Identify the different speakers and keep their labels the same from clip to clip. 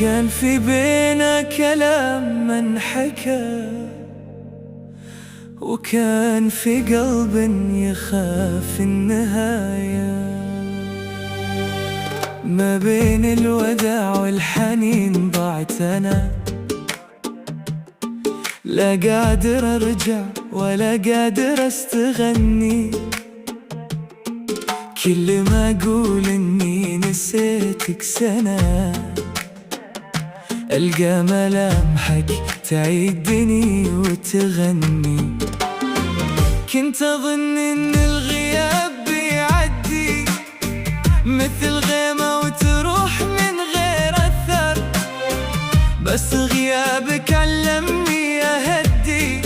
Speaker 1: كان في بينا كلام ما انحكى، وكان في قلب يخاف النهاية. ما بين الوداع والحنين ضعت أنا، لا قادر أرجع ولا قادر أستغني. كل ما أقول إني نسيتك سنة، ألقى ملامحك تعيدني وتغني. كنت أظن إن الغياب بيعدي مثل غيمة وتروح من غير أثر، بس غيابك علمني أهدي،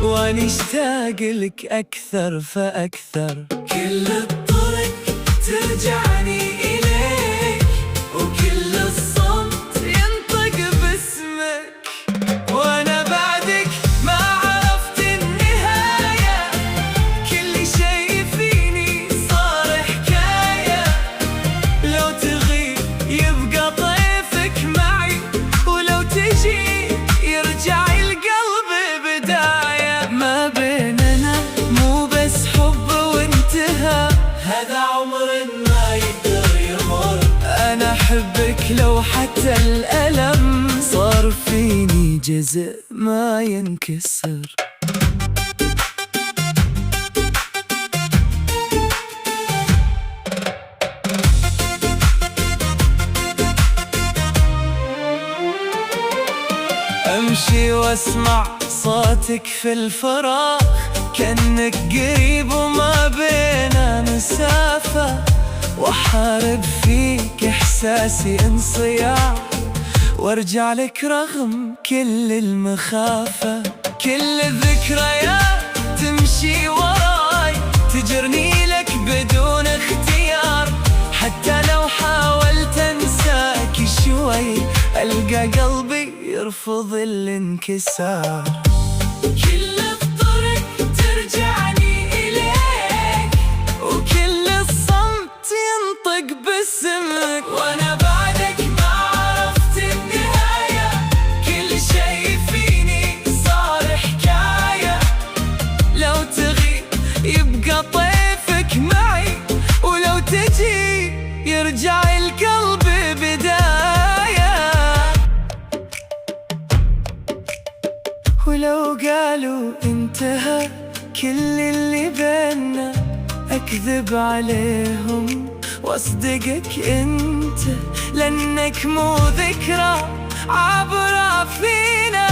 Speaker 1: وأني اشتاق لك أكثر فأكثر. كل الطرق ترجعني إليك، وكل الصمت ينطق باسمك، وأنا بعدك ما عرفت النهاية. كل شيء فيني صار حكاية، لو تغيب يبقى طيفك معي، ولو تجي يرجع القلب بداية. ما بيننا مو بس حب وانتهى، هذا عمر ما يقدر يمر. أنا أحبك لو حتى الألم صار فيني جزء ما ينكسر. أمشي واسمع صوتك في الفراغ، كأنك قريب وما بينا مسافة، وأحارب فيك إحساسي انصياع، وارجع لك رغم كل المخافة. كل الذكريات تمشي وراي، تجرني لك بدون اختيار، حتى لو حاولت انساك شوي ألقى قلبي يرفض الانكسار. كل الطرق ترجعني إليك، وكل الصمت ينطق باسمك، وأنا بعدك ما عرفت النهاية. كل شيء فيني صار حكاية، لو تغيب يبقى طيفك معي، ولو تجي يرجع القلب بداية. ولو قالوا انتهى كل اللي بينا، أكذب عليهم واصدقك انت، لأنك مو ذكرى عابرة فينا.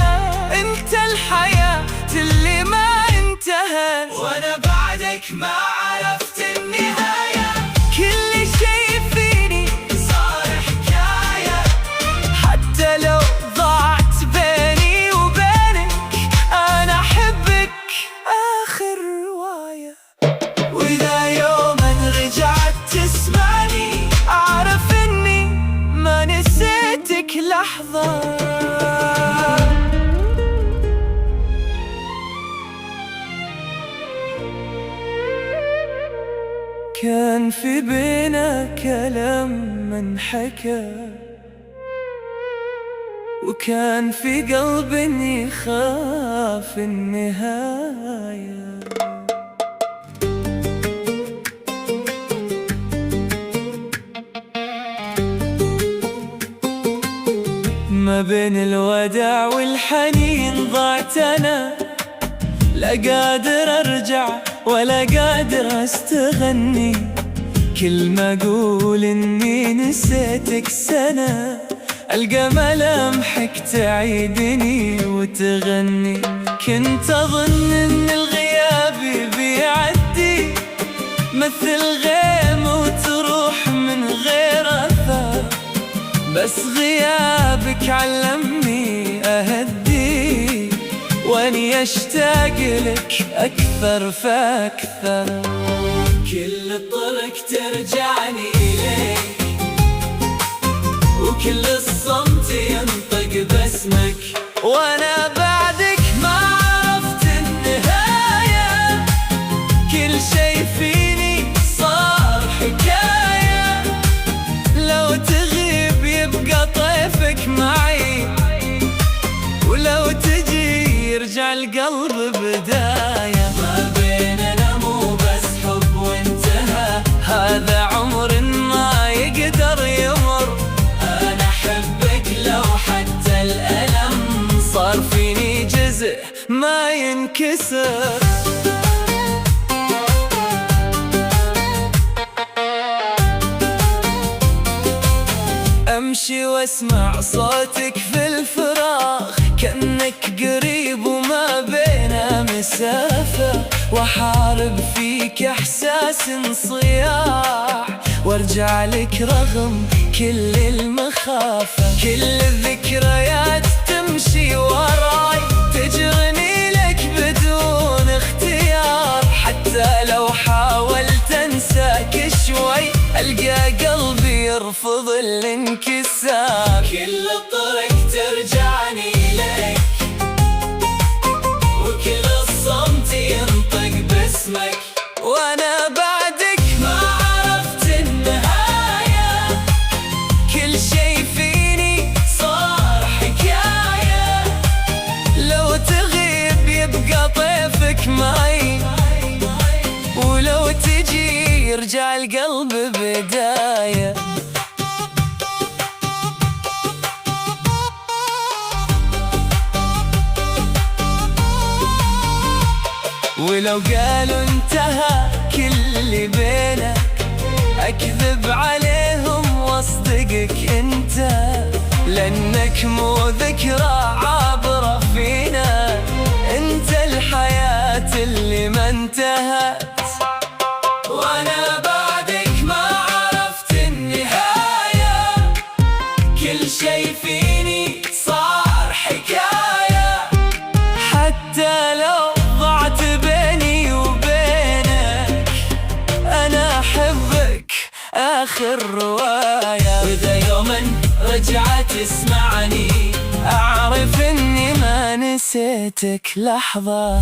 Speaker 1: انت الحياة اللي ما انتهت، وانا بعدك ما عرفت النهاية. كل شيء فيني صار حكاية، حتى لو ضاعت بيني وبينك، أنا أحبك آخر رواية. وإذا يوما رجعت تسمعني، أعرف إني ما نسيتك لحظة. كان في بينا كلام ما انحكى، وكان في قلب يخاف النهاية. ما بين الوداع والحنين ضعت أنا، لا قادر أرجع ولا قادر أستغني. كل ما أقول إني نسيتك سنة، ألقى ملامحك تعيدني وتغني. كنت أظن إن الغياب بيعدي مثل غيمة وتروح من غير أثر، بس غيابك علمني أهدي، وأني أشتاق لك أكثر فأكثر. كل الطرق ترجعني إليك، وكل الصمت ينطق باسمك، وأنا بعدك ما عرفت النهاية. كل شيء فيني صار حكاية، لو تغيب يبقى طيب القلب بداية، ما بيننا مو بس حب وانتهى، هذا عمر ما يقدر يمر. أنا أحبك لو حتى الألم صار فيني جزء ما ينكسر. أمشي واسمع صوتك في الفراق، كأنك قريب وما بينا مسافة، وأحارب فيك إحساس صياح، وارجع لك رغم كل المخافة. كل الذكريات تمشي وراي، تجرني لك بدون اختيار، حتى لو حاولت انساك شوي ألقى قلبي يرفض الانكسار. كل الطرق ترجعني لك، وكل الصمت ينطق باسمك، وانا بعدك ما عرفت النهاية. كل شي فيني صار حكاية، لو تغيب يبقى طيفك معي، ولو تجي يرجع القلب بداية. ولو قالوا انتهى كل اللي بينك، أكذب عليهم واصدقك انت، لأنك مو ذكرى عابرة فينا، انت الحياة اللي ما انتهت، وانا بعدك ما عرفت النهاية. كل شي فيني صار حكاية، حتى لو ضعت بيني وبينك، أنا أحبك آخر رواية. وإذا يوما رجعت تسمعني، أعرف إني ما نسيتك لحظة.